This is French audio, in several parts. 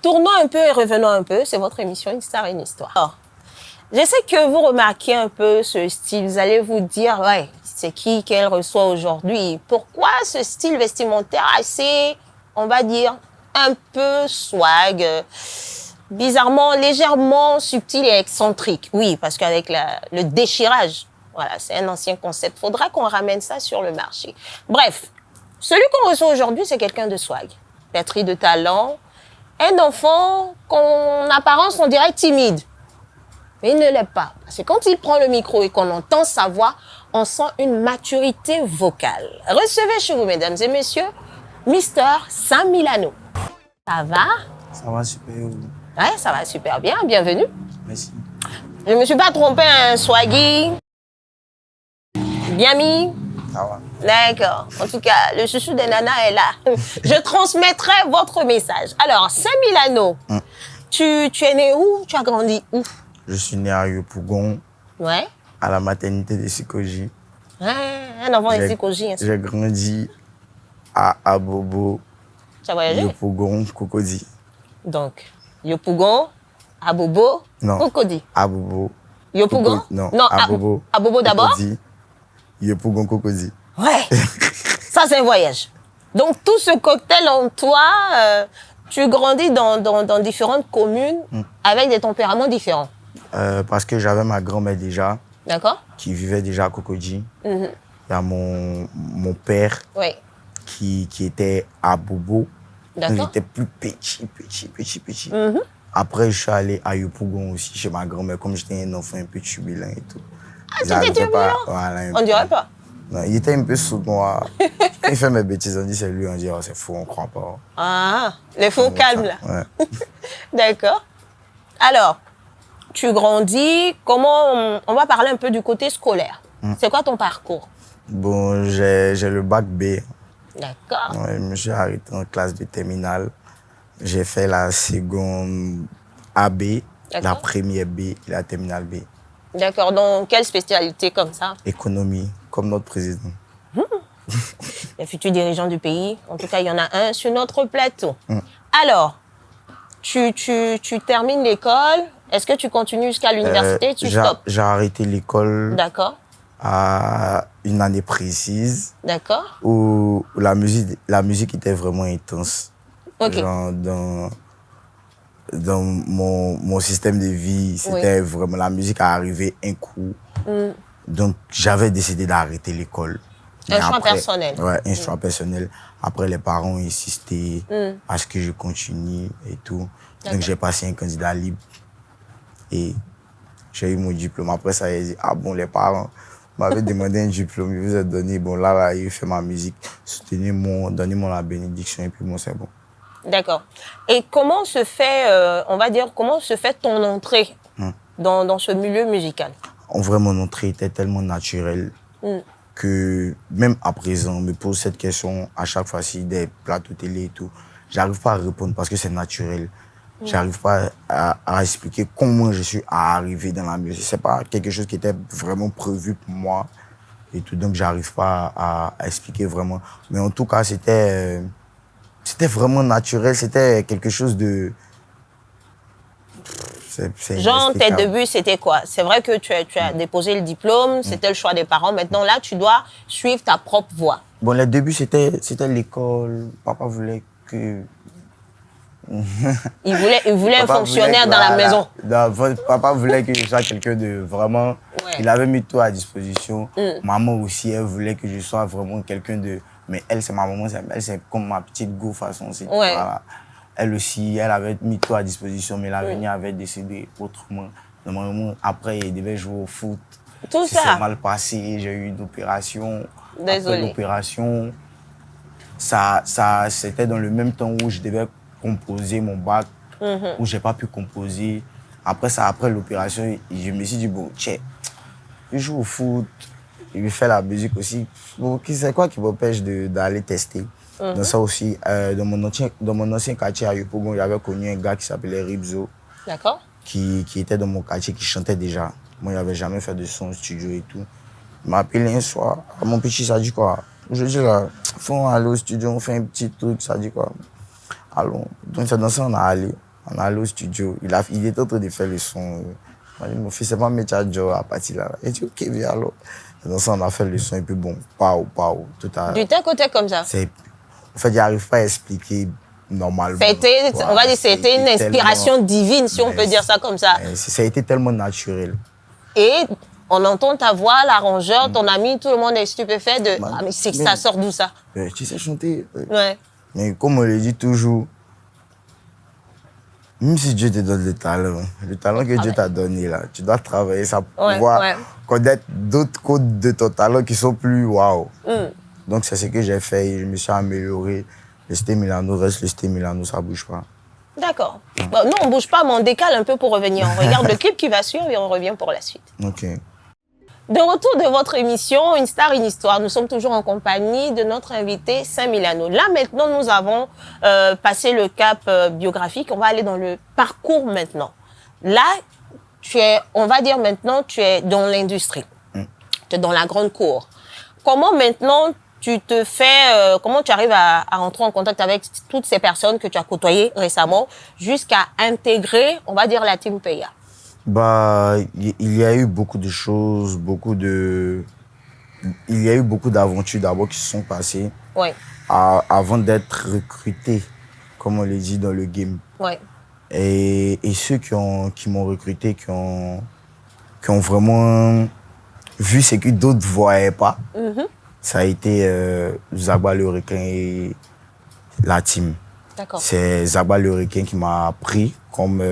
Tournons un peu et revenons un peu. C'est votre émission Une Star, une Histoire. Alors, je sais que vous remarquez un peu ce style. Vous allez vous dire, ouais, c'est qui qu'elle reçoit aujourd'hui? Pourquoi ce style vestimentaire assez, on va dire, un peu swag, bizarrement, légèrement subtil et excentrique? Oui, parce qu'avec le déchirage, voilà, c'est un ancien concept. Faudra qu'on ramène ça sur le marché. Bref, celui qu'on reçoit aujourd'hui, c'est quelqu'un de swag, pétri de talent, un enfant qu'en apparence, on dirait timide. Mais il ne l'est pas. Parce que quand il prend le micro et qu'on entend sa voix, on sent une maturité vocale. Recevez chez vous, mesdames et messieurs, Mister Sam Milano. Ça va? Ça va super. Ouais, ça va super bien. Bienvenue. Merci. Je ne me suis pas trompé, un swaggy. Bien mis. Ça va. D'accord. En tout cas, le chouchou des nanas est là. Je transmettrai votre message. Alors, Sam Milano, tu es né où? Tu as grandi où? Je suis né à Yopougon, Ouais. à la maternité de Sikoji. Ouais, un enfant de Sikoji. J'ai grandi à Abobo, Tu as voyagé? Yopougon, Cocody. Donc, Yopougon, Abobo, Non. Cocody. Abobo. Yopougon? Non, Non, Abobo. Abobo d'abord? Cocody. Yopougon, Cocody. Ouais. Ça, c'est un voyage. Donc, tout ce cocktail en toi, tu grandis dans différentes communes avec des tempéraments différents. Parce que j'avais ma grand-mère déjà, D'accord? qui vivait déjà à Cocody. Il y a mon père Oui. qui était à Bobo. D'accord. J'étais plus petit. Après, je suis allé à Yopougon aussi, chez ma grand-mère, comme j'étais un enfant un peu turbulent et tout. Ah, tu étais turbulent? Voilà, On dirait pas. Non, il était un peu sournois. Quand il fait mes bêtises, on dit c'est lui, on dit oh, c'est faux, on croit pas. Ah, les faux calmes là. Ouais. D'accord. Alors, tu grandis, comment on va parler un peu du côté scolaire. C'est quoi ton parcours? Bon, j'ai le bac B. D'accord. Ouais, je me suis arrêté en classe de terminale. J'ai fait la seconde AB, la première B et la terminale B. D'accord. Dans quelle spécialité comme ça? Économie, comme notre président. Les futurs dirigeants du pays. En tout cas, il y en a un sur notre plateau. Alors, tu termines l'école. Est-ce que tu continues jusqu'à l'université? Tu stoppes? J'ai arrêté l'école. D'accord. À une année précise. D'accord. Où la musique était vraiment intense. Ok. Genre dans mon système de vie, c'était vraiment la musique a arrivé un coup. Donc j'avais décidé d'arrêter l'école. Un choix personnel. Ouais, un choix personnel. Après, les parents ont insisté à ce que je continue et tout. Donc j'ai passé un candidat libre et j'ai eu mon diplôme. Après ça, j'ai dit, ah bon, les parents m'avaient demandé un diplôme, ils vous ont donné, bon là, il fait ma musique, donnez-moi la bénédiction et puis bon, c'est bon. D'accord. Et comment se fait, on va dire, comment se fait ton entrée dans ce milieu musical? En vrai, mon entrée était tellement naturelle que même à présent, on me pose cette question à chaque fois ci des plateaux télé et tout. J'arrive pas à répondre parce que c'est naturel. J'arrive pas à expliquer comment je suis arrivé dans la musique. C'est pas quelque chose qui était vraiment prévu pour moi et tout. Donc, j'arrive pas à expliquer vraiment. Mais en tout cas, c'était vraiment naturel. C'était quelque chose de... Genre, tes débuts, c'était quoi? C'est vrai que tu as déposé le diplôme, c'était le choix des parents. Maintenant, là, tu dois suivre ta propre voie. Bon, les débuts, c'était l'école. Papa voulait que... Il voulait un fonctionnaire dans la maison. Papa voulait que je sois quelqu'un de vraiment... Ouais. Il avait mis tout à disposition. Maman aussi, elle voulait que je sois vraiment quelqu'un de... Mais elle, c'est ma maman, elle, c'est comme ma petite go façon. Ouais. Voilà. Elle aussi, elle avait mis tout à disposition, mais l'avenir avait décidé autrement. Normalement, après, il devait jouer au foot. Tout ça. C'est mal passé, j'ai eu une opération. Désolée. Après l'opération, c'était dans le même temps où je devais composer mon bac, où j'ai pas pu composer. Après ça, après l'opération, je me suis dit, bon, tiens, je joue au foot, je fais la musique aussi. Bon, c'est quoi qui m'empêche d'aller tester? Dans ça aussi, dans mon ancien quartier à Yopougon, j'avais connu un gars qui s'appelait Ribzo. D'accord. Qui était dans mon quartier, qui chantait déjà. Moi, je n'avais jamais fait de son studio et tout. Il m'a appelé un soir. Mon petit, ça dit quoi? Je dis là, faut aller au studio, on fait un petit truc, ça dit quoi? Allons. Donc c'est dans ça qu'on a allé. On allait au studio. Il était en train de faire le son. Il m'a dit, mon fils, c'est pas métier à partir là. Il dit, OK, viens alors. Et dans ça, on a fait le son, et puis bon, pao. Tout à... Du tac au tac comme ça. En fait, j'arrive pas à expliquer normalement. On va dire c'était une inspiration divine, si on peut dire ça comme ça. Ça a été tellement naturel. Et on entend ta voix, l'arrangeur, ton ami, tout le monde est stupéfait de... Ah, mais ça sort d'où ça? Tu sais chanter. Ouais. Mais comme on le dit toujours, même si Dieu te donne le talent que Dieu t'a donné, là, tu dois travailler ça pour pouvoir connaître d'autres codes de ton talent qui sont plus waouh. Donc, c'est ce que j'ai fait et je me suis amélioré. Le Stay Milano reste le Stay Milano, ça ne bouge pas. D'accord. Bon, non, on ne bouge pas, mais on décale un peu pour revenir. On regarde le clip qui va suivre et on revient pour la suite. OK. De retour de votre émission, Une star, une histoire, nous sommes toujours en compagnie de notre invité Saint Milano. Là, maintenant, nous avons passé le cap biographique. On va aller dans le parcours maintenant. Là, on va dire maintenant, tu es dans l'industrie. Tu es dans la grande cour. Comment maintenant comment tu arrives à rentrer en contact avec toutes ces personnes que tu as côtoyées récemment jusqu'à intégrer, on va dire, la Team Peya? Il y a eu beaucoup de choses, il y a eu beaucoup d'aventures d'abord qui se sont passées avant d'être recruté, comme on le dit dans le game. Et ceux qui m'ont recruté, qui ont vraiment vu ce que d'autres ne voyaient pas, ça a été Zagba le requin et la team. C'est Zagba le requin qui m'a pris comme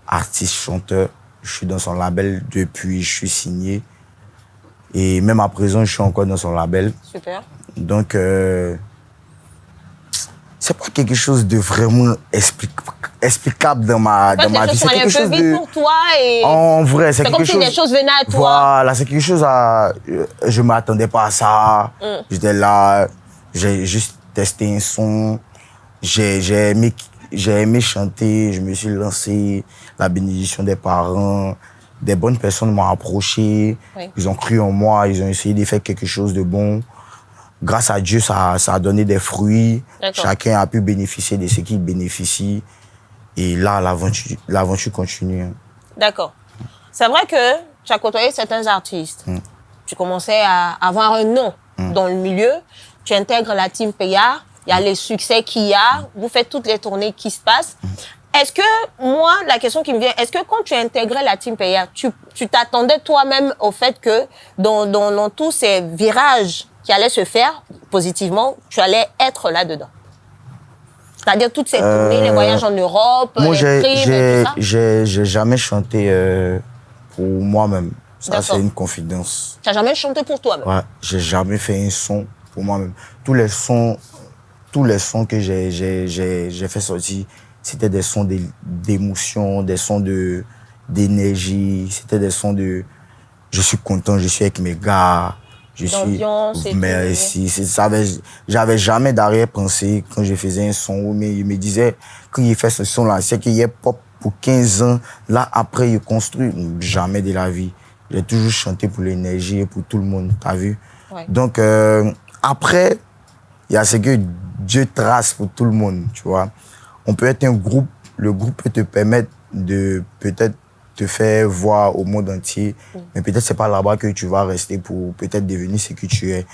artiste-chanteur. Je suis dans son label depuis, je suis signé. Et même à présent, je suis encore dans son label. Super. Donc, c'est pas quelque chose de vraiment explicable dans ma vie. C'est quelque chose de... pour toi et... En vrai, c'est quelque chose... C'est comme si les choses venaient à toi. Voilà, c'est quelque chose à... Je ne m'attendais pas à ça. J'étais là, j'ai juste testé un son. J'ai aimé chanter, je me suis lancé. La bénédiction des parents, des bonnes personnes m'ont approché. Ils ont cru en moi, ils ont essayé de faire quelque chose de bon. Grâce à Dieu, ça a donné des fruits. Chacun a pu bénéficier de ce qu'il bénéficie. Et là, l'aventure continue. D'accord. C'est vrai que tu as côtoyé certains artistes. Tu commençais à avoir un nom dans le milieu. Tu intègres la Team Peya. Il y a les succès qu'il y a. Vous faites toutes les tournées qui se passent. Est-ce que, moi, la question qui me vient, est-ce que quand tu intégrais la Team Peya, tu t'attendais toi-même au fait que dans tous ces virages qui allaient se faire positivement, tu allais être là-dedans? C'est-à-dire toutes ces tournées, les voyages en Europe, moi, les primes et tout ça? J'ai jamais chanté pour moi-même. Ça, c'est une confidence. Tu n'as jamais chanté pour toi-même? Ouais, j'ai jamais fait un son pour moi-même. Tous les sons que j'ai fait sortir, c'était des sons d'émotion, des sons d'énergie, c'était des sons de je suis content, je suis avec mes gars, je suis merci. J'avais jamais d'arrière-pensée quand je faisais un son, mais il me disait quand il fait ce son-là, c'est qu'il est pop pour 15 ans, là après il construit. Jamais de la vie. J'ai toujours chanté pour l'énergie et pour tout le monde, t'as vu? Donc après, il y a ce que Dieu trace pour tout le monde, tu vois. On peut être un groupe, le groupe peut te permettre de peut-être te faire voir au monde entier, mais peut-être c'est pas là-bas que tu vas rester pour peut-être devenir ce que tu es.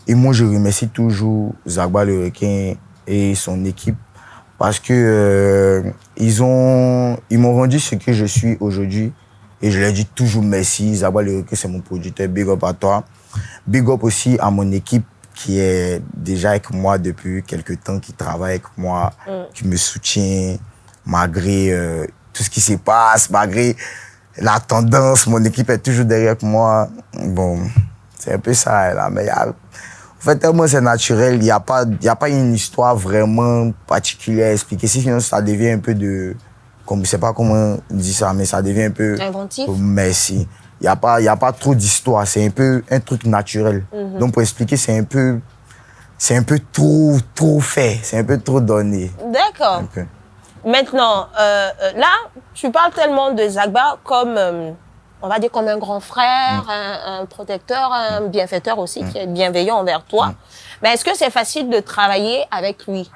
Et moi, je remercie toujours Zagba le requin et son équipe parce que ils m'ont rendu ce que je suis aujourd'hui et je leur dis toujours merci. Zagba le requin, c'est mon producteur, big up à toi. Big up aussi à mon équipe qui est déjà avec moi depuis quelques temps, qui travaille avec moi, qui me soutient malgré tout ce qui se passe, malgré la tendance. Mon équipe est toujours derrière moi. Bon, c'est un peu ça, là. Mais en fait, tellement c'est naturel, il n'y a pas une histoire vraiment particulière à expliquer. Sinon, ça devient un peu de... Comme, je ne sais pas comment on dit ça, mais ça devient un peu... Inventif. Merci. Il n'y a pas trop d'histoire, c'est un peu un truc naturel. Donc pour expliquer, c'est un peu trop fait, c'est un peu trop donné. D'accord. Maintenant, là, tu parles tellement de Zagba comme, on va dire, comme un grand frère, un protecteur, un bienfaiteur aussi, qui est bienveillant envers toi. Mais est-ce que c'est facile de travailler avec lui?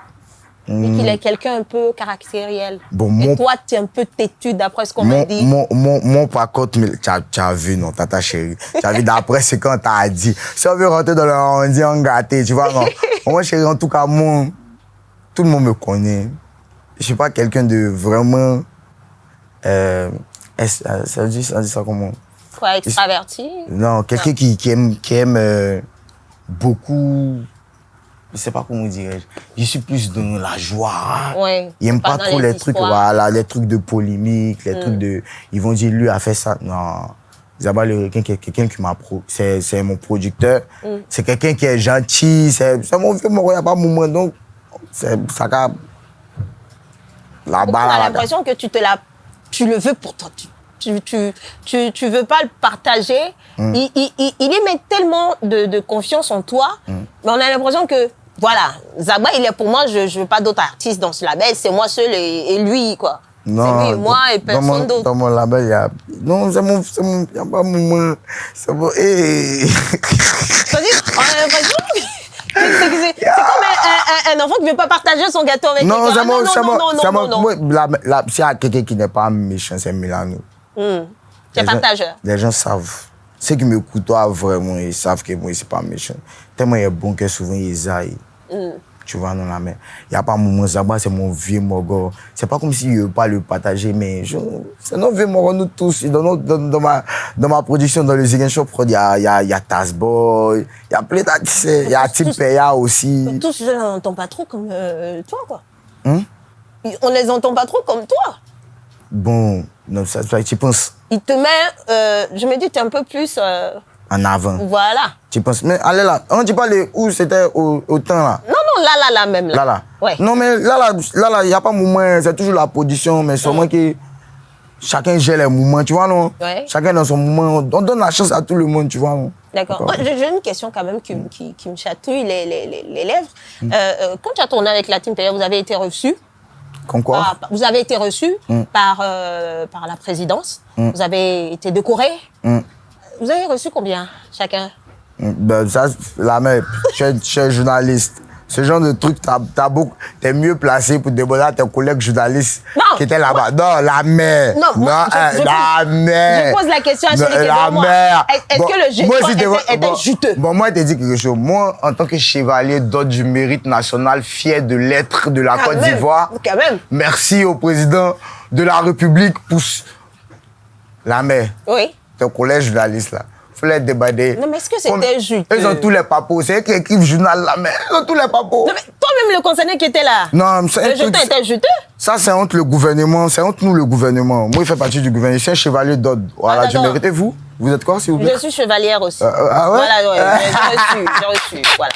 Et qu'il est quelqu'un un peu caractériel. Bon, et toi, tu es un peu têtu d'après ce qu'on m'a dit. Par contre, tu as vu, non, tata chérie. Tu as vu d'après ce qu'on t'a dit. Si on veut rentrer dans le on dit on gâté, tu vois, non. Moi, chérie, en tout cas, moi, tout le monde me connaît. Je suis pas quelqu'un de vraiment. Ça dit ça comment? Quoi, extraverti? Non, quelqu'un qui aime beaucoup. Je sais pas comment dirais-je. Je suis plus dans la joie. Ouais, il n'aime pas trop les trucs, voilà, les trucs de polémique, les trucs de. Ils vont dire, lui a fait ça. Non. Zaba le requin, quelqu'un qui m'a c'est mon producteur. C'est quelqu'un qui est gentil. C'est mon vieux mort, il n'y a pas de moment. Donc, c'est ça qu'a. On a l'impression que tu le veux pour toi. Tu veux pas le partager. Il y met tellement de confiance en toi. Mais on a l'impression que, voilà, Zaba, il est pour moi, je veux pas d'autres artistes dans ce label. C'est moi seul et lui, quoi. Non, c'est lui et moi et personne d'autre. Dans mon label, il y a... Non, il n'y a pas moment. C'est bon. Hey. C'est-à-dire, on a l'impression que... C'est comme un enfant qui ne veut pas partager son gâteau avec non, quelqu'un. Non, s'il y a quelqu'un qui n'est pas méchant, c'est Milano. C'est partageur. Les gens savent. Ceux qui me côtoient vraiment, ils savent que moi, c'est pas méchant. Tellement il est bon que souvent, ils aillent. Tu vois, non, la mer. Il n'y a pas un moment, Zaba, c'est mon vieux mogo. C'est pas comme s'il ne veut pas le partager, mais c'est notre vieux mogo, nous tous. Dans ma production, dans le Zigen Shop, il y a Tazboy, il y a plein d'artistes, il y a Tim Peya aussi. Tous, je ne les entends pas trop comme toi, quoi. On ne les entend pas trop comme toi. Bon, non, ça, tu penses. Il te met, je me dis, tu es un peu plus... en avant. Voilà. Tu penses, mais allez là, on dit pas où c'était au temps là. Non, là, même là. Là. Ouais. Non, mais là, il n'y a pas de mouvement, c'est toujours la position, mais seulement que chacun gère les mouvements, tu vois, non? Ouais. Chacun dans son mouvement, on donne la chance à tout le monde, tu vois, non? D'accord. J'ai une question quand même qui me chatouille les lèvres. Quand tu as tourné avec la Team Peya, vous avez été reçu. Comme quoi? Vous avez été reçu par la présidence. Vous avez été décoré. Vous avez reçu combien chacun? Ben, ça, la mère, je suis journaliste. Ce genre de truc, t'es mieux placé pour demander à tes collègues journalistes qui étaient là-bas. Non, la mère. Non, la mère. Je pose la question à celui qui est devant moi. Est-ce que le juteux était juteux? Bon, moi, je te dis quelque chose. Moi, en tant que chevalier d'ordre du mérite national, fier de l'être de la Côte d'Ivoire, merci au président de la République pour la mère. Oui. Ton collège journaliste là, faut les débader. Non, mais est-ce que c'était juteux? Ils ont tous les papos, c'est eux qui écrivent journal là, mais ils ont tous les papos. Non, mais toi-même le concerné qui était là. Non, le juteux était juteux? Ça, c'est entre le gouvernement, c'est entre nous le gouvernement. Moi, il fait partie du gouvernement. Je suis un chevalier d'ordre. Voilà, du mérite. Et vous? Vous êtes quoi, s'il vous plaît? Je suis chevalière aussi. Ah ouais? Voilà, j'ai reçu, voilà.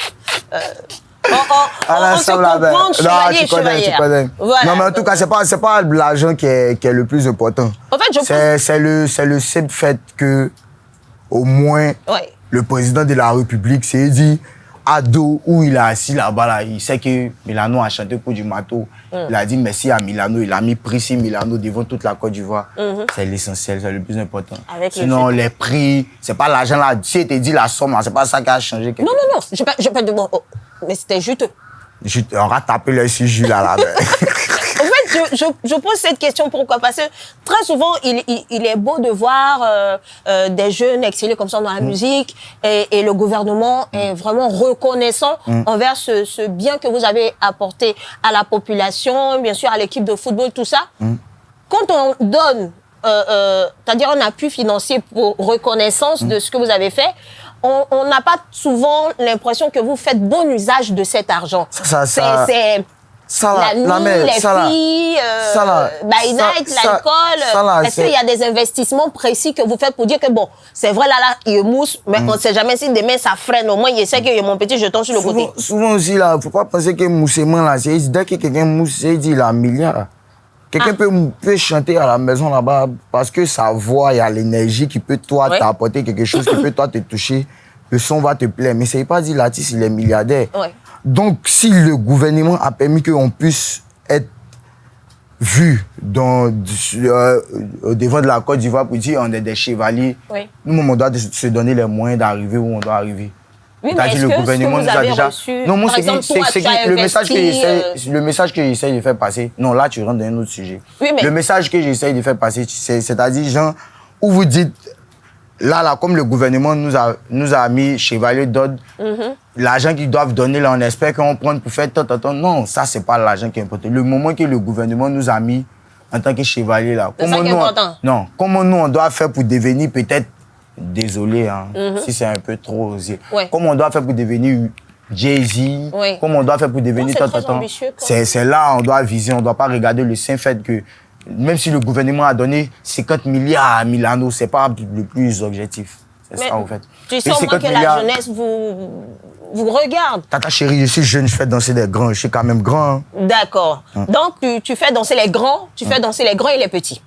On se comprend, chevalier et chevalière. Voilà. Non, mais en tout cas, c'est pas l'argent qui est le plus important. En fait, c'est le simple fait que, au moins, le président de la République s'est dit, ado, où il est assis là-bas, là, il sait que Milano a chanté pour du matos. Il a dit merci à Milano, il a mis prix Milano devant toute la Côte d'Ivoire. C'est l'essentiel, c'est le plus important. Sinon, les prix, c'est pas l'argent là. Si il te dit la somme, c'est pas ça qui a changé. Non, je pas de bon. Mais c'était juteux. On va taper le sujet là. En fait, je pose cette question pourquoi? Parce que très souvent, il est beau de voir des jeunes excellés comme ça dans la musique et le gouvernement est vraiment reconnaissant envers ce bien que vous avez apporté à la population, bien sûr à l'équipe de football, tout ça. Quand on donne, c'est-à-dire un appui financier pour reconnaissance de ce que vous avez fait, on n'a pas souvent l'impression que vous faites bon usage de cet argent. C'est la nuit, les filles, by night, l'alcool. Est-ce qu'il y a des investissements précis que vous faites pour dire que bon, c'est vrai là, il mousse, mais on ne sait jamais si demain ça freine. Au moins, il sait que mon petit jeton sur le côté. Souvent aussi, il ne faut pas penser que moussement là, dès que quelqu'un mousse, il dit il a un milliard. Quelqu'un peut chanter à la maison là-bas parce que sa voix, il y a l'énergie qui peut toi t'apporter quelque chose, qui peut toi te toucher. Le son va te plaire. Mais ça ne veut pas dire l'artiste, il est milliardaire. Donc, si le gouvernement a permis qu'on puisse être vu au devant de la Côte d'Ivoire pour dire on est des chevaliers, nous, on doit se donner les moyens d'arriver où on doit arriver. Oui, mais est-ce le que gouvernement ce que nous vous a avez déjà... reçu, Non, moi, par exemple, toi, tu as le message investi, le message que j'essaie de faire passer... Non, là, tu rentres dans un autre sujet. Oui, mais... Le message que j'essaie de faire passer, c'est-à-dire, genre, où vous dites... Là, comme le gouvernement nous a mis chevalier d'ordre, l'argent qu'ils doivent donner, là, on espère qu'on prenne pour faire tant. Non, ça, c'est pas l'argent qui est important. Le moment que le gouvernement nous a mis en tant que chevalier, là... C'est ça qui est important. Non, comment nous, on doit faire pour devenir peut-être... Désolé, hein, si c'est un peu trop osé. Ouais. Comment on doit faire pour devenir Jay-Z, Oui. comment on doit faire pour devenir c'est très ambitieux, quoi. C'est là on doit viser, on ne doit pas regarder le simple fait que même si le gouvernement a donné 50 milliards à Milano, ce n'est pas le plus objectif. C'est ça, en fait. Tu sens moins que la jeunesse vous regarde. Tata chérie, je suis jeune, je fais danser des grands, je suis quand même grand. Hein. D'accord. Donc, tu fais danser les grands, tu fais danser les grands et les petits.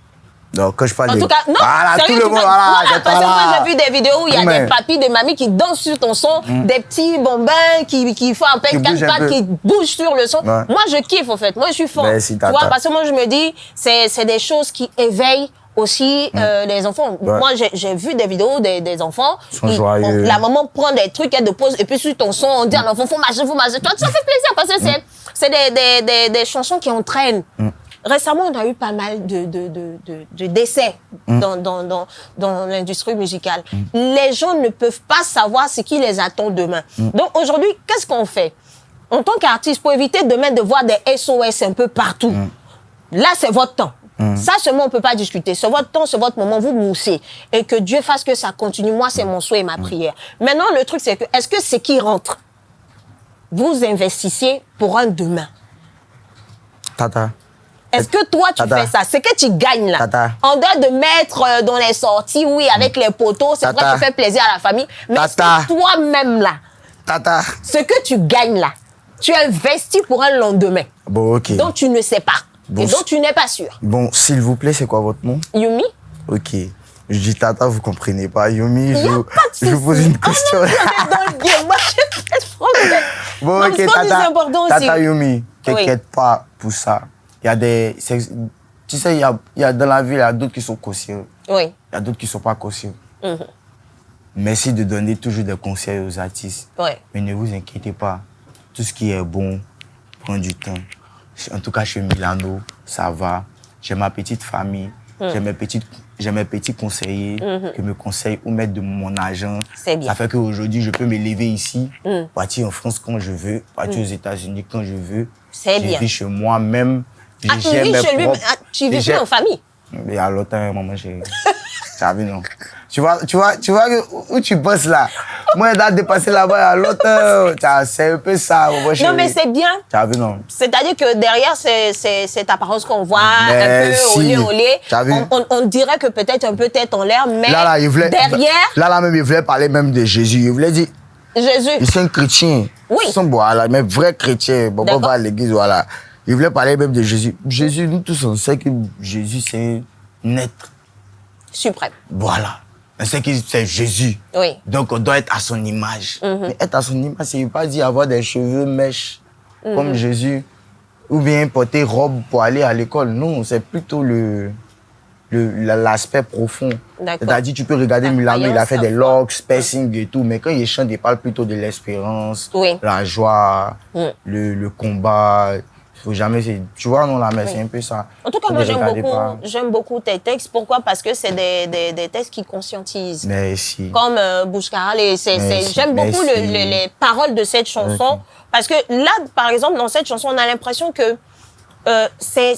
Donc, quand je parle En tout cas, non, voilà, sérieux, tout le monde, voilà, parce que moi, j'ai vu des vidéos où il y a Mais... des papis, des mamies qui dansent sur ton son, des petits bambins qui font un peu quatre pattes, qui bougent sur le son. Ouais. Moi, je kiffe, en fait. Moi, je suis fan. Merci, tu vois, parce que moi, je me dis, c'est des choses qui éveillent aussi les enfants. Ouais. Moi, j'ai vu des vidéos des enfants. Ils sont joyeux. La maman prend des trucs, elle dépose, et puis sur ton son, on dit à l'enfant, faut marcher. Toi, ça fait plaisir, parce que c'est des chansons qui entraînent. Récemment, on a eu pas mal de décès dans l'industrie musicale. Les gens ne peuvent pas savoir ce qui les attend demain. Donc aujourd'hui, qu'est-ce qu'on fait? En tant qu'artiste, pour éviter demain de voir des SOS un peu partout, là, c'est votre temps. Ça, seulement, on ne peut pas discuter. C'est votre temps, c'est votre moment, vous moussez. Et que Dieu fasse que ça continue. Moi, c'est mon souhait et ma prière. Maintenant, le truc, c'est que, est-ce que ce qui rentre, vous investissiez pour un demain? Tata. Est-ce que toi, tu fais ça? C'est que tu gagnes là. Tata. En dehors de mettre dans les sorties, oui, avec les poteaux, c'est vrai que tu fais plaisir à la famille. Mais est-ce que toi-même là, Tata. ce que tu gagnes là, tu investis pour un lendemain. Bon, ok. Donc tu ne sais pas. Bon, et donc tu n'es pas sûr. Bon, s'il vous plaît, c'est quoi votre nom? Yumi. Ok. Je dis Tata, vous comprenez pas. Yumi, je vous pose une question. Oh non, dans le game. Moi, je fais trop. Bon, ok, Tata Yumi, t'inquiète pas pour ça. Il y a des... Tu sais, il y a dans la vie, il y a d'autres qui sont conscients. Oui. Il y a d'autres qui ne sont pas conscients. Merci de donner toujours des conseils aux artistes. Oui. Mais ne vous inquiétez pas. Tout ce qui est bon prend du temps. En tout cas, chez Milano, ça va. J'ai ma petite famille. J'ai mes petits conseillers qui me conseillent où mettre de mon argent. C'est bien. Ça fait qu'aujourd'hui, je peux me lever ici, partir en France quand je veux, partir aux États-Unis quand je veux. C'est bien. Je vis chez moi-même. Ah, tu vis chez lui, tu vis plus en famille? Il y a longtemps, maman, j'ai... Ça vu, non. Tu vois où tu bosses là? Moi, j'ai dépassé là-bas il y a longtemps. C'est un peu ça, mon chéri. Non, mais c'est bien. Tu as vu, non? C'est-à-dire que derrière cette apparence qu'on voit, un peu olé. On dirait que peut-être un peu tête en l'air, mais là, il voulait, derrière... Là, même, il voulait parler même de Jésus. Il voulait dire... Jésus. Il est un chrétien. Oui. Ils sont voilà, mais vrai chrétien. Bon, on va à l'église, voilà. Il voulait parler même de Jésus. Jésus, nous tous, on sait que Jésus, c'est un être suprême. Voilà. On sait que c'est Jésus. Oui. Donc, on doit être à son image. Mais être à son image, ça ne veut pas dire avoir des cheveux mèches comme Jésus ou bien porter robe pour aller à l'école. Non, c'est plutôt l'aspect profond. C'est-à-dire, tu peux regarder Milano, il a fait des locks, spacing et tout, mais quand il chante, il parle plutôt de l'espérance, la joie, le combat. Faut jamais, tu vois, non, là, mais c'est un peu ça. En tout cas, moi, j'aime beaucoup tes textes. Pourquoi? Parce que c'est des textes qui conscientisent. Merci. Comme Bouchkaral. J'aime beaucoup les paroles de cette chanson. Parce que là, par exemple, dans cette chanson, on a l'impression que c'est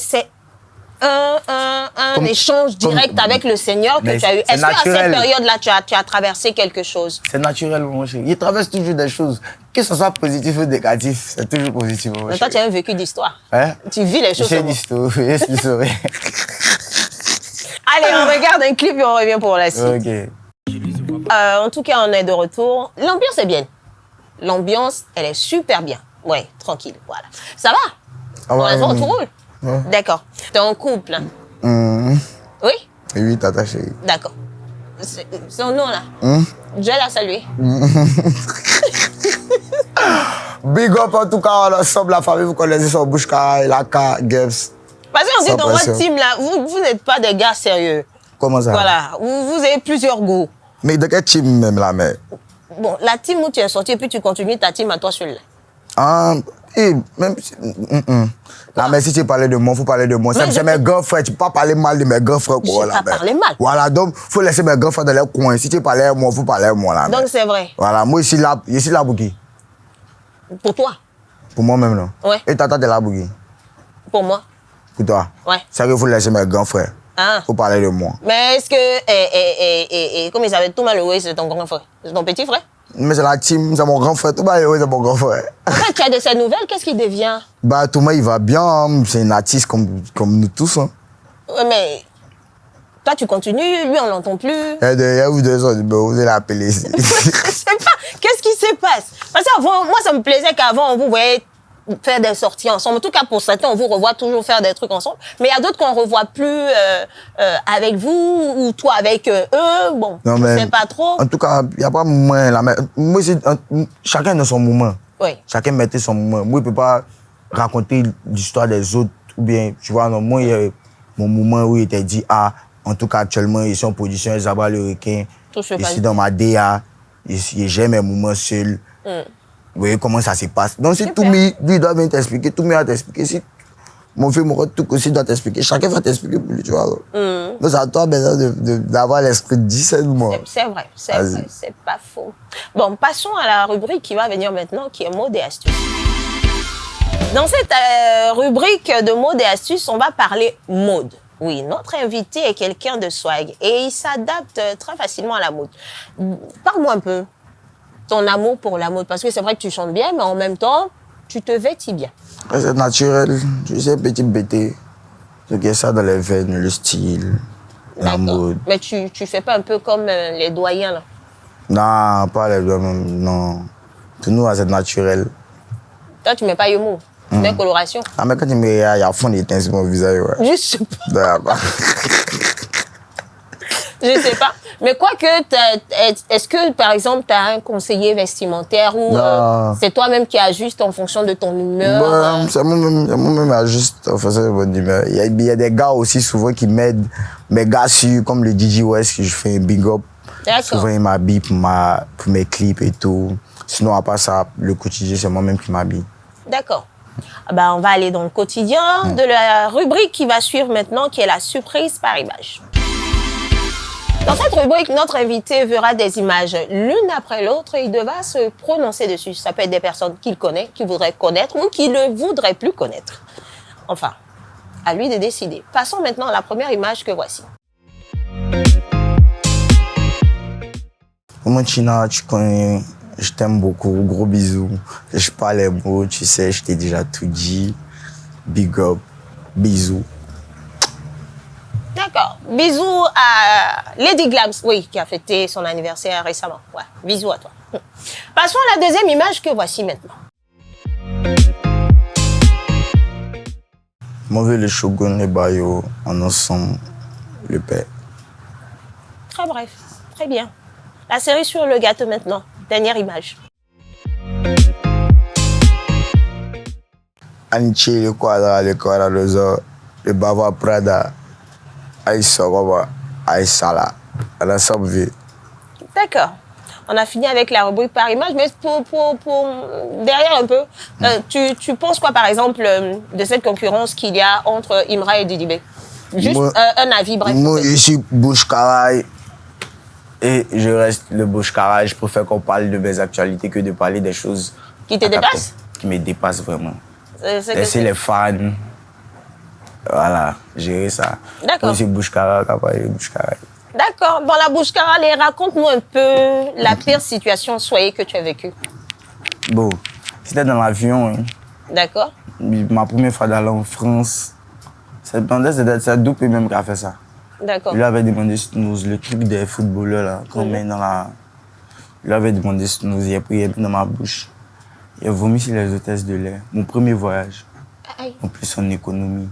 un échange direct avec le Seigneur que tu as eu. Est-ce qu'à cette période-là, tu as traversé quelque chose? C'est naturel, mon chéri. Il traverse toujours des choses. Que ce soit positif ou négatif, c'est toujours positif, mon chéri. Toi, tu as un vécu d'histoire. Hein? Tu vis les choses. J'ai d'histoire, yes, l'histoire. Allez, on regarde un clip et on revient pour la suite. Ok. En tout cas, on est de retour. L'ambiance est bien. L'ambiance, elle est super bien. Ouais, tranquille, voilà. Ça va? Ah ouais, tout roule? Ouais. D'accord. T'es en couple, hein? Oui? Oui, Tata chérie. D'accord. Son nom, là? Dieu l'a salué. Big up, en tout cas, ensemble, la famille, vous connaissez son Bouchkaral, Laka, Gebs. Parce qu'on dit dans votre team, là, vous n'êtes pas des gars sérieux. Comment ça? Voilà. Vous avez plusieurs goûts. Mais de quel team, même, là, mais? bon, la team où tu es sorti et puis tu continues ta team à toi seul. Ah, et même... Non, mais si tu parlais de moi, il faut parler de moi. C'est mes grands frères, tu ne peux pas parler mal de mes grands frères. Je ne pas parler mal. Voilà, donc il faut laisser mes grands frères dans leur coin. Si tu parlais à moi, il faut parler à moi. Là, donc c'est vrai. Voilà, moi, je suis là pour qui? Pour toi? Pour moi-même, non? Ouais. Et Tata, t'es là pour qui? Pour moi. Pour toi? Ouais. C'est qu'il faut laisser mes grands frères. Ah. Faut parler de moi. Mais est-ce que, comme ils avaient tout malheureux, c'est ton grand frère? C'est ton petit frère? Mais c'est la team, c'est mon grand frère. Tout malheureux, c'est mon grand frère. En fait, tu as de ces nouvelles, qu'est-ce qu'il devient? Bah, Thomas, il va bien. Hein. C'est un artiste comme nous tous. Hein. Ouais, mais toi, tu continues, lui, on l'entend plus. Il y a vous deux ans, vous allez l'appeler. Je sais pas. Qu'est-ce qui se passe? Parce qu'avant, moi, ça me plaisait qu'avant, on vous voyait faire des sorties ensemble. En tout cas, pour certains, on vous revoit toujours faire des trucs ensemble. Mais il y a d'autres qu'on ne revoit plus avec vous ou toi avec eux. Bon, non, je ne sais pas trop. En tout cas, il n'y a pas de moment. Moi, chacun a son moment. Oui. Chacun mettait son moment. Moi, je ne peux pas raconter l'histoire des autres. Ou bien, tu vois, non, moi, il y a mon moment où il était dit, ah, en tout cas, actuellement, ils sont en position, ils abattent le requin. Ici, dans ma DA, j'ai mes moments seuls. Vous voyez comment ça se passe. Donc, si tout lui doit bien t'expliquer, tout va t'expliquer. Si mon frère, mon tout aussi doit t'expliquer, chacun va t'expliquer pour lui, tu vois. Donc, c'est à toi maintenant d'avoir l'esprit de discernement. C'est vrai, c'est pas faux. Bon, passons à la rubrique qui va venir maintenant, qui est mots et astuces. Dans cette rubrique de mots et astuces, on va parler mode. Oui, notre invité est quelqu'un de swag et il s'adapte très facilement à la mode. Parle-moi un peu ton amour pour la mode, parce que c'est vrai que tu chantes bien, mais en même temps, tu te vêtis bien. C'est naturel, tu sais, petit bêté. Donc, il y a ça dans les veines, le style, la mode. Mais tu fais pas un peu comme les doyens, là? Non, pas les doyens, non. Pour nous, c'est naturel. Toi, tu mets pas humour, tu mets coloration. Ah, mais quand tu me regardes, il y a fond d'éteint sur mon visage, ouais. Je sais pas. Je sais pas. Mais quoi que, est-ce que, par exemple, tu as un conseiller vestimentaire ou c'est toi-même qui ajustes en fonction de ton humeur? C'est moi-même qui ajuste en fonction de mon humeur. Il y a des gars aussi souvent qui m'aident. Mes gars sûrs, comme le DJ West, que je fais un big up. Souvent, il m'habille pour mes clips et tout. Sinon, à part ça, le quotidien, c'est moi-même qui m'habille. D'accord. On va aller dans le quotidien de la rubrique qui va suivre maintenant, qui est la surprise par image. Dans cette rubrique, notre invité verra des images l'une après l'autre et il devra se prononcer dessus. Ça peut être des personnes qu'il connaît, qu'il voudrait connaître ou qu'il ne voudrait plus connaître. Enfin, à lui de décider. Passons maintenant à la première image que voici. Moi, China, tu connais, je t'aime beaucoup, gros bisous. Je parle les mots, tu sais, je t'ai déjà tout dit. Big up, bisous. D'accord. Bisous à Lady Glams, oui, qui a fêté son anniversaire récemment. Ouais, bisous à toi. Passons à la deuxième image que voici maintenant. Moi, le Shogun, les Bayo, en ensemble, le père. Très bref, très bien. La série sur le gâteau maintenant. Dernière image. Anchi, le Quadra, le Bava Prada. Aïssala, l'ensemble vie. D'accord. On a fini avec la rubrique par image, mais pour derrière un peu, tu penses quoi, par exemple, de cette concurrence qu'il y a entre Imra et Didibé? Juste un avis, bref. Moi, je suis Bouche-Caraï et je reste le Bouche-Caraï. Je préfère qu'on parle de mes actualités que de parler des choses qui te dépassent? Qui me dépassent vraiment. Laisser les fans. Voilà, gérer ça. D'accord. C'est Bouche-Caraï, Bouche-Caraï. D'accord. Dans la Bouche-Caraï, raconte-nous un peu la pire situation soyez que tu as vécue. Bon, c'était dans l'avion. Hein. D'accord. Ma première fois d'aller en France, c'est Doupé même qui a fait ça. D'accord. Il lui avait demandé snooze, le truc des footballeurs là, qu'on met dans la... Il lui avait demandé snooze, il a pris dans ma bouche. Il a vomi sur les hôtesses de l'air. Mon premier voyage. Aïe. En plus en économie.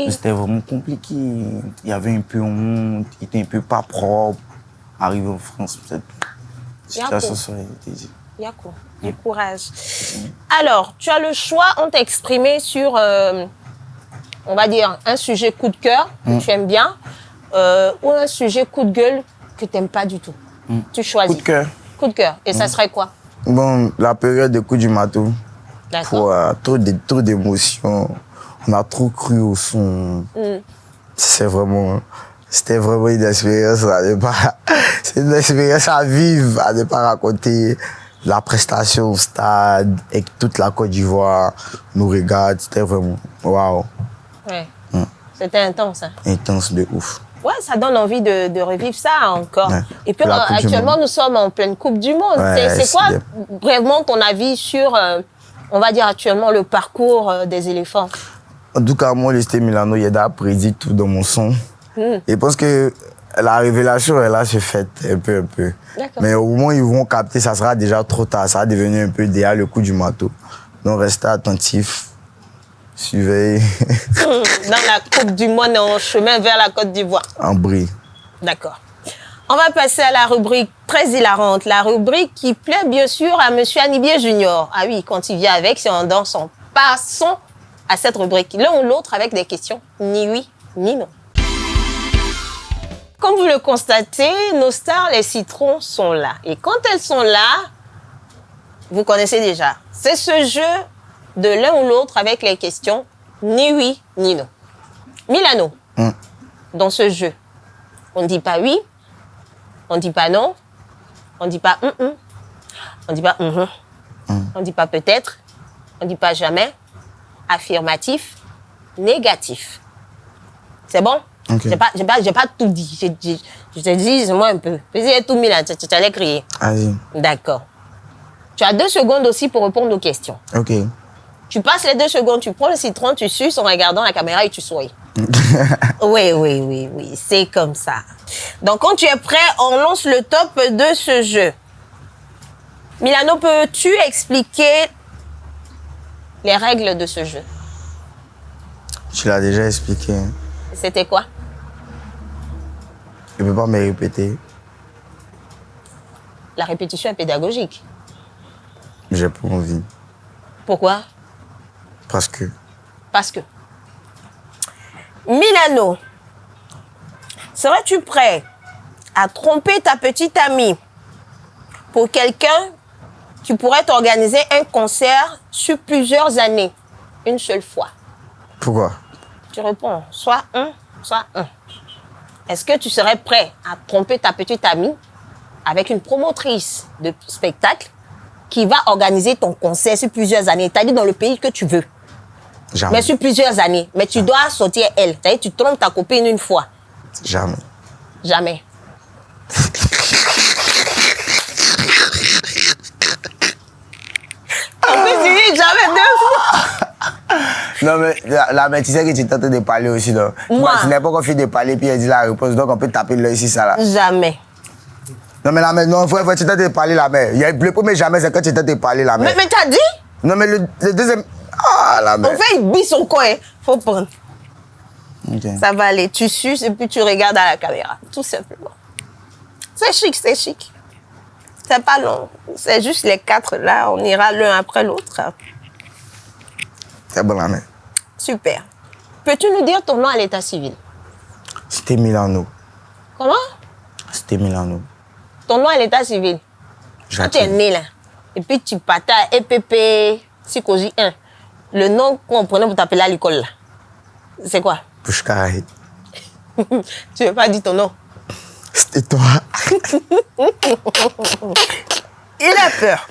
C'était vraiment compliqué. Il y avait un peu honte, il était un peu pas propre. Arrivé en France, cette situation serait été dit. Yako, du courage. Alors, tu as le choix, on t'a exprimé sur, on va dire, un sujet coup de cœur que tu aimes bien ou un sujet coup de gueule que tu n'aimes pas du tout. Tu choisis. Coup de cœur. Coup Coup de cœur. Et ça serait quoi? Bon, la période de coup du marteau. D'accord. Trop d'émotions. On a trop cru au son. C'était vraiment une expérience à ne pas. C'est une expérience à vivre, à ne pas raconter. La prestation au stade, et toute la Côte d'Ivoire nous regarde. C'était vraiment waouh. Ouais. C'était intense. Hein? Intense de ouf. Ouais, ça donne envie de revivre ça encore. Ouais. Et puis actuellement, nous sommes en pleine Coupe du Monde. Ouais, c'est quoi vraiment ton avis sur, on va dire actuellement, le parcours des éléphants? En tout cas, moi, le Stade Milano, il a prédit tout dans mon son. Et parce que la révélation, elle a se fait un peu. Mais au moment où ils vont capter, ça sera déjà trop tard. Ça va devenir un peu derrière le coup du marteau. Donc, restez attentifs. Suivez. Dans la Coupe du Monde, en chemin vers la Côte d'Ivoire. En brie. D'accord. On va passer à la rubrique très hilarante. La rubrique qui plaît bien sûr à Monsieur Anibier Junior. Ah oui, quand il vient avec, c'est en dansant. Passons à cette rubrique. L'un ou l'autre avec des questions ni oui, ni non. Comme vous le constatez, nos stars, les citrons, sont là. Et quand elles sont là, vous connaissez déjà. C'est ce jeu de l'un ou l'autre avec les questions ni oui, ni non. Milano, dans ce jeu, on ne dit pas oui, on ne dit pas non, on ne dit pas on ne dit pas on ne dit pas peut-être, on ne dit pas jamais, affirmatif, négatif. C'est bon? Okay. J'ai pas tout dit. Je te dis, moi un peu. Vas-y, tout mis là, tu allais crier. Vas-y. D'accord. Tu as 2 secondes aussi pour répondre aux questions. Ok. Tu passes les 2 secondes, tu prends le citron, tu suces en regardant la caméra et tu souris. Oui. C'est comme ça. Donc, quand tu es prêt, on lance le top de ce jeu. Milano, peux-tu expliquer les règles de ce jeu? Tu l'as déjà expliqué. C'était quoi? Je ne peux pas me répéter. La répétition est pédagogique. J'ai pas envie. Pourquoi? Parce que. Milano, serais-tu prêt à tromper ta petite amie pour quelqu'un qui pourrait t'organiser un concert sur plusieurs années, une seule fois? Pourquoi? Tu réponds soit un. Est-ce que tu serais prêt à tromper ta petite amie avec une promotrice de spectacle qui va organiser ton concert sur plusieurs années, c'est-à-dire dans le pays que tu veux? Jamais. Mais sur plusieurs années. Mais tu dois sortir elle. C'est-à-dire tu trompes ta copine une fois. Jamais. Jamais. En plus, il dit jamais 2 fois. Non, mais tu sais que tu tentais de parler aussi, non? Moi. Tu n'as pas encore fini de parler, puis elle dit la réponse, donc on peut taper l'œil ici, ça là. Jamais. Non, mais la mère, non, faut tu tentes de parler la mère. Le premier jamais, c'est quand tu tentes de parler la mère. Mais t'as dit? Non, mais le deuxième. Ah, la mère. En fait, il bise son coin. Faut prendre. Okay. Ça va aller. Tu suces et puis tu regardes à la caméra. Tout simplement. C'est chic. C'est pas long. C'est juste les 4 là. On ira l'un après l'autre. C'est bon, la mère. Super. Peux-tu nous dire ton nom à l'état civil? C'était Milano. Comment? C'était Milano. Ton nom à l'état civil? Quand tu es né là, et puis tu partais à EPP Psychogie 1, le nom qu'on prenait pour t'appeler à l'école là, c'est quoi? Pouchkaraïd. Tu veux pas dire ton nom? C'était toi. Il a peur.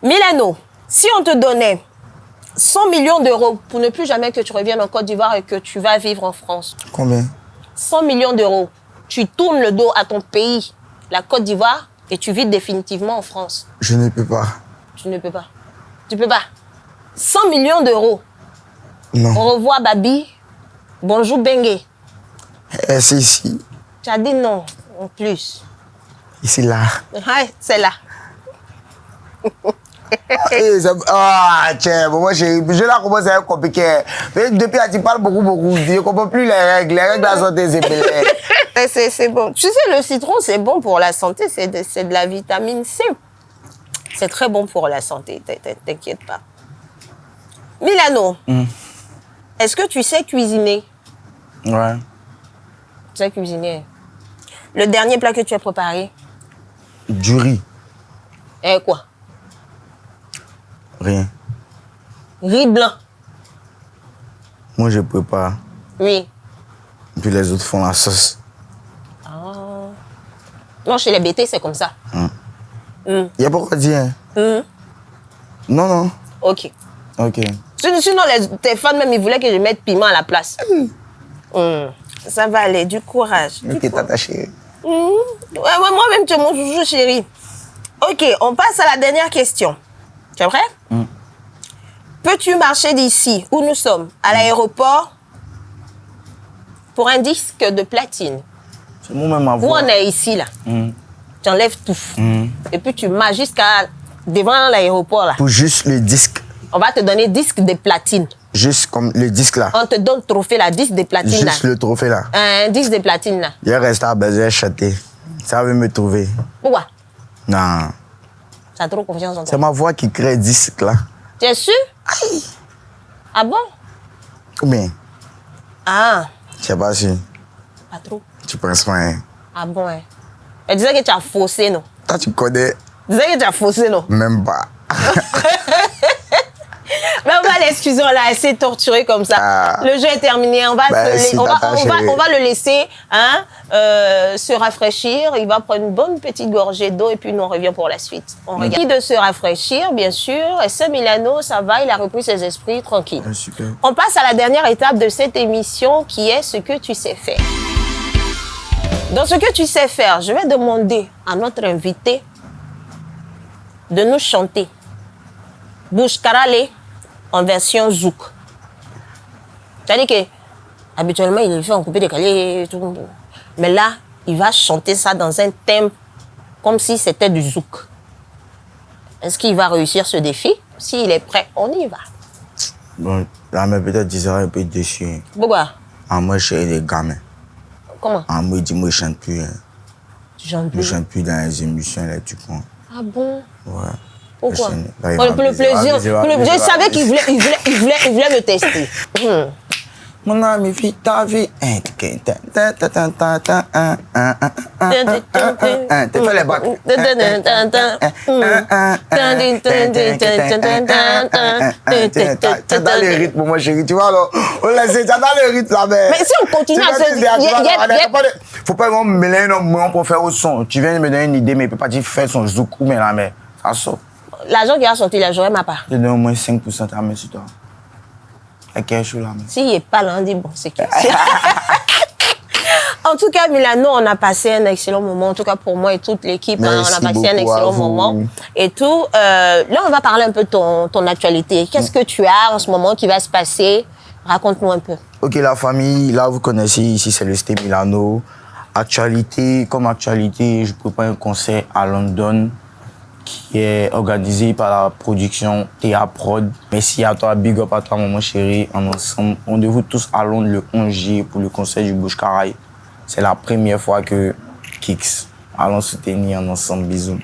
Milano, si on te donnait 100 millions d'euros pour ne plus jamais que tu reviennes en Côte d'Ivoire et que tu vas vivre en France. Combien? 100 millions d'euros. Tu tournes le dos à ton pays, la Côte d'Ivoire, et tu vis définitivement en France. Je ne peux pas. Tu ne peux pas. Tu peux pas. 100 millions d'euros. Non. Au revoir, Babi. Bonjour, Bengue. C'est ici. Tu as dit non, en plus. Ici, là. Ouais, c'est là. Tiens, moi, je la commence à être compliqué. Mais depuis, tu parles beaucoup. Je ne comprends plus les règles. Les règles de la santé, c'est belé. C'est bon. Tu sais, le citron, c'est bon pour la santé. C'est de la vitamine C. C'est très bon pour la santé. T'inquiète pas. Milano, est-ce que tu sais cuisiner? Ouais. Tu sais cuisiner. Le dernier plat que tu as préparé? Du riz. Et quoi? Rien. Riz blanc. Moi, je prépare. Oui. Puis les autres font la sauce. Ah. Non, chez les BT, c'est comme ça. Il n'y a pas quoi dire. Non, non. Ok. Ok. Sinon, tes fans, même, ils voulaient que je mette piment à la place. Ça va aller, du courage. Ok, tata chérie. Ouais, moi-même, tu es mon chouchou chéri. Ok, on passe à la dernière question. Tu es prêt? Peux-tu marcher d'ici, où nous sommes, à l'aéroport, pour un disque de platine? C'est moi-même ma Où voix. on est ici, là. Tu enlèves tout. Et puis tu marches jusqu'à devant l'aéroport, là. Pour juste le disque. On va te donner disque de platine. Juste comme le disque là. On te donne trophée, la disque de platine, Juste là. le trophée là. Un disque de platine, là. Il reste à baiser chanter. Ça veut me trouver. Pourquoi? Non. Tu as trop confiance en C'est toi. ma voix qui crée disque là. Tu es sûr? Ah bon? Ou bien, Ah, je sais pas si pas trop. tu penses pas. Hein. Ah bon, hein. Elle disait que tu as faussé, non? Toi, tu connais Elle disait que tu as faussé, non? même pas. Mais on va l'excuser, on l'a assez torturé comme ça. Ah. Le jeu est terminé, on va, Merci, on tata chérie. va le laisser hein, se rafraîchir. Il va prendre une bonne petite gorgée d'eau et puis nous on revient pour la suite. On regarde. De se rafraîchir, bien sûr. Et ce Milano, ça va, il a repris ses esprits tranquille. Ah, super. On passe à la dernière étape de cette émission qui est ce que tu sais faire. Dans ce que tu sais faire, je vais demander à notre invité de nous chanter Bushkarale en version zouk. C'est-à-dire que habituellement il le fait en coupé décalé et tout. Mais là, il va chanter ça dans un thème comme si c'était du zouk. Est-ce qu'il va réussir ce défi? S'il est prêt, on y va. Bon, là, mais peut-être tu seras un peu déçu. Pourquoi? Ah, moi, je suis des gamins. Comment? Ah, moi, il dit, moi, je chante plus. Hein. Tu chantes Je plus? chante plus dans les émissions, là, tu comprends. Ah bon? Ouais. Pourquoi? Là, il Pour va le baiser, plaisir. il va baiser, Je il va savais baiser. qu'il voulait me tester. Mon ami, vit ta vie. T'es fait les bacs. T'as dans le rythme, moi, chérie. Tu vois, alors, on laisse, t'as dans le rythme, là, Mais si on continue à se... Faut pas qu'on me mêle un moment pour faire au son. Tu viens de me donner une idée, mais il peut pas dire faire son zouk ou mais la mer. Ça sort. L'argent qui a sorti, là, j'aurais ma part. Je donne au moins 5% de ta main sur toi. Il y a quelque chose là, mais. S'il n'est pas là, on dit bon, c'est qui? En tout cas, Milano, on a passé un excellent moment. En tout cas, pour moi et toute l'équipe, hein, on a passé un excellent moment. Et tout. Là, on va parler un peu de ton actualité. Qu'est-ce que tu as en ce moment qui va se passer? Raconte-nous un peu. Ok, la famille, là, vous connaissez, ici, c'est le Stay Milano. Actualité, comme actualité, je prépare un concert à London qui est organisé par la production Théa Prod. Merci à toi, big up à toi, maman chérie. Ensemble, on devrait tous à Londres le 11 juillet pour le concert du Bushkarale. C'est la première fois que Kix allons soutenir ensemble. Bisous.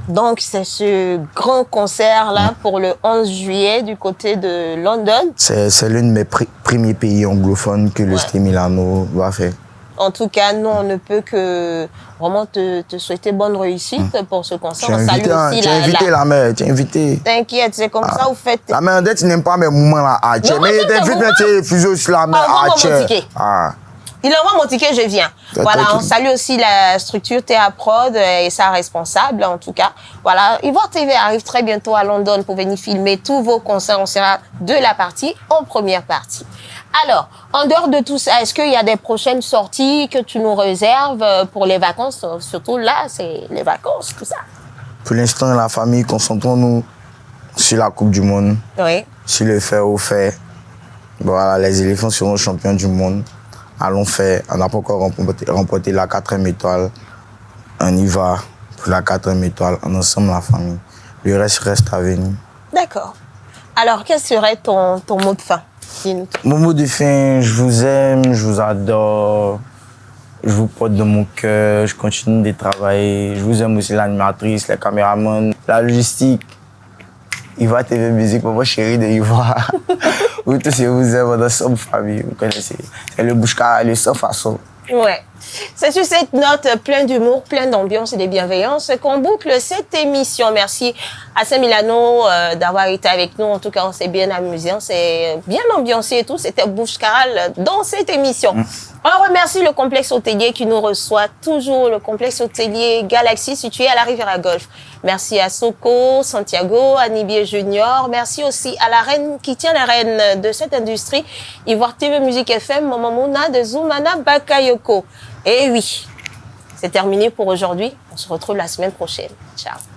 Donc, c'est ce grand concert-là pour le 11 juillet du côté de London. C'est l'un de mes premiers pays anglophones que le Stay Milano va faire. En tout cas, nous, on ne peut que vraiment te souhaiter bonne réussite pour ce concert. On salue aussi tu es invité, la mère, tu es invité. T'inquiète, c'est comme ça, vous faites... La mère, tu n'aimes pas mes mouvements là, à Tchè. Mais t'invites, mais tu es fusé aussi la mère, à Tchè. Il envoie mon ticket, je viens. Voilà, on salue aussi la structure Théa Prod et sa responsable, en tout cas. Voilà, Ivoire TV arrive très bientôt à London pour venir filmer tous vos concerts. On sera de la partie en première partie. Alors, en dehors de tout ça, est-ce qu'il y a des prochaines sorties que tu nous réserves pour les vacances? Surtout là, c'est les vacances, tout ça. Pour l'instant, la famille, concentrons-nous sur la Coupe du Monde. Oui. Sur le fait au fait. Voilà, les éléphants seront champions du monde. Allons faire. On n'a pas encore remporté la 4e étoile. On y va pour la 4e étoile. On ensemble, la famille. Le reste à venir. D'accord. Alors, quel serait ton mot de fin? Dis-nous tout. Mon mot de fin, je vous aime, je vous adore. Je vous porte dans mon cœur, je continue de travailler. Je vous aime aussi l'animatrice, les caméramans, la logistique. Ivoire TV Musique, maman chérie de Ivoire. Vous tous, je vous aime dans cette famille, vous connaissez. C'est le Bushkarale, le sans façon. Ouais. C'est sur cette note pleine d'humour, pleine d'ambiance et de bienveillance qu'on boucle cette émission. Merci à Saint-Milano d'avoir été avec nous. En tout cas, on s'est bien amusé, on s'est bien ambiancé et tout. C'était Bouche Caral dans cette émission. On remercie le complexe hôtelier qui nous reçoit toujours, le complexe hôtelier Galaxy situé à la Riviera Golf. Merci à Soko, Santiago, Anibier Junior. Merci aussi à la reine qui tient la reine de cette industrie, Ivoire TV Musique FM, Momomouna de Zoumana Bakayoko. Et oui, c'est terminé pour aujourd'hui. On se retrouve la semaine prochaine. Ciao.